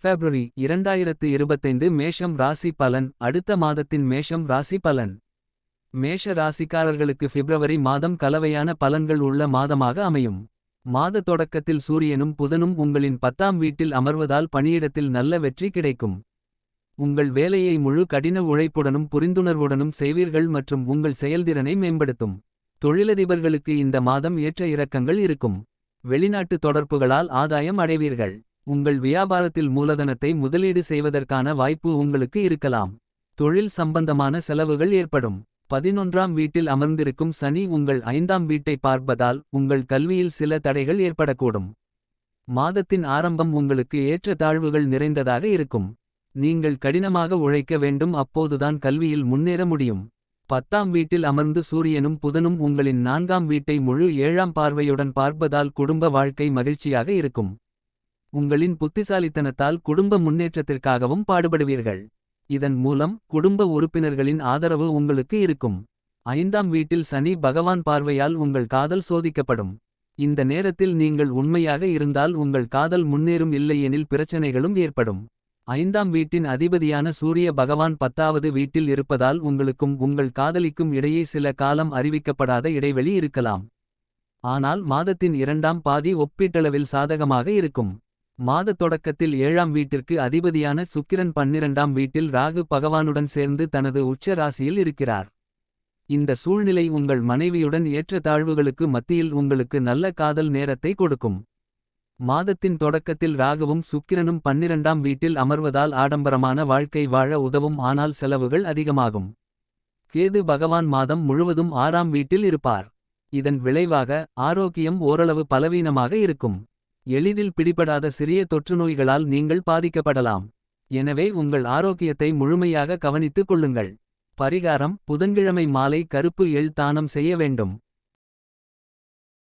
பிப்ரவரி 2025 மேஷம் ராசி பலன். அடுத்த மாதத்தின் மேஷம் ராசி பலன். மேஷ ராசிக்காரர்களுக்கு பிப்ரவரி மாதம் கலவையான பலன்கள் உள்ள மாதமாக அமையும். மாத தொடக்கத்தில் சூரியனும் புதனும் உங்களின் 10ஆம் வீட்டில் அமர்வதால் பணியிடத்தில் நல்ல வெற்றி கிடைக்கும். உங்கள் வேலையை முழு கடின உழைப்புடனும் புரிந்துணர்வுடனும் செய்வீர்கள் மற்றும் உங்கள் செயல்திறனை மேம்படுத்தும். தொழிலதிபர்களுக்கு இந்த மாதம் ஏற்ற இறக்கங்கள் இருக்கும். வெளிநாட்டு தொடர்புகளால் ஆதாயம் அடைவீர்கள். உங்கள் வியாபாரத்தில் மூலதனத்தை முதலீடு செய்வதற்கான வாய்ப்பு உங்களுக்கு இருக்கலாம். தொழில் சம்பந்தமான செலவுகள் ஏற்படும். 11ஆம் வீட்டில் அமர்ந்திருக்கும் சனி உங்கள் 5ஆம் வீட்டை பார்ப்பதால் உங்கள் கல்வியில் சில தடைகள் ஏற்படக்கூடும். மாதத்தின் ஆரம்பம் உங்களுக்கு ஏற்ற தாழ்வுகள் நிறைந்ததாக இருக்கும். நீங்கள் கடினமாக உழைக்க வேண்டும், அப்போதுதான் கல்வியில் முன்னேற முடியும். 10ஆம் வீட்டில் அமர்ந்து சூரியனும் புதனும் உங்களின் 4ஆம் வீட்டை முழு 7ஆம் பார்வையுடன் பார்ப்பதால் குடும்ப வாழ்க்கை மகிழ்ச்சியாக இருக்கும். உங்களின் புத்திசாலித்தனத்தால் குடும்ப முன்னேற்றத்திற்காகவும் பாடுபடுவீர்கள். இதன் மூலம் குடும்ப உறுப்பினர்களின் ஆதரவு உங்களுக்கு இருக்கும். 5ஆம் வீட்டில் சனி பகவான் பார்வையால் உங்கள் காதல் சோதிக்கப்படும். இந்த நேரத்தில் நீங்கள் உண்மையாக இருந்தால் உங்கள் காதல் முன்னேறும், இல்லையெனில் பிரச்சனைகளும் ஏற்படும். 5ஆம் வீட்டின் அதிபதியான சூரிய பகவான் 10வது வீட்டில் இருப்பதால் உங்களுக்கும் உங்கள் காதலிக்கும் இடையே சில காலம் அறிவிக்கப்படாத இடைவெளி இருக்கலாம். ஆனால் மாதத்தின் 2ஆம் பாதி ஒப்பீட்டளவில் சாதகமாக இருக்கும். மாத தொடக்கத்தில் 7ஆம் வீட்டிற்கு அதிபதியான சுக்கிரன் 12ஆம் வீட்டில் ராகு பகவானுடன் சேர்ந்து தனது உச்ச ராசியில் இருக்கிறார். இந்த சூழ்நிலை உங்கள் மனைவியுடன் ஏற்ற தாழ்வுகளுக்கு மத்தியில் உங்களுக்கு நல்ல காதல் நேரத்தை கொடுக்கும். மாதத்தின் தொடக்கத்தில் ராகுவும் சுக்கிரனும் 12ஆம் வீட்டில் அமர்வதால் ஆடம்பரமான வாழ்க்கை வாழ உதவும், ஆனால் செலவுகள் அதிகமாகும். கேது பகவான் மாதம் முழுவதும் 6ஆம் வீட்டில் இருப்பார். இதன் விளைவாக ஆரோக்கியம் ஓரளவு பலவீனமாக இருக்கும். எளிதில் பிடிபடாத சிறிய தொற்றுநோய்களால் நீங்கள் பாதிக்கப்படலாம். எனவே உங்கள் ஆரோக்கியத்தை முழுமையாக கவனித்துக் கொள்ளுங்கள். பரிகாரம்: புதன்கிழமை மாலை கருப்பு எள் தானம் செய்ய வேண்டும்.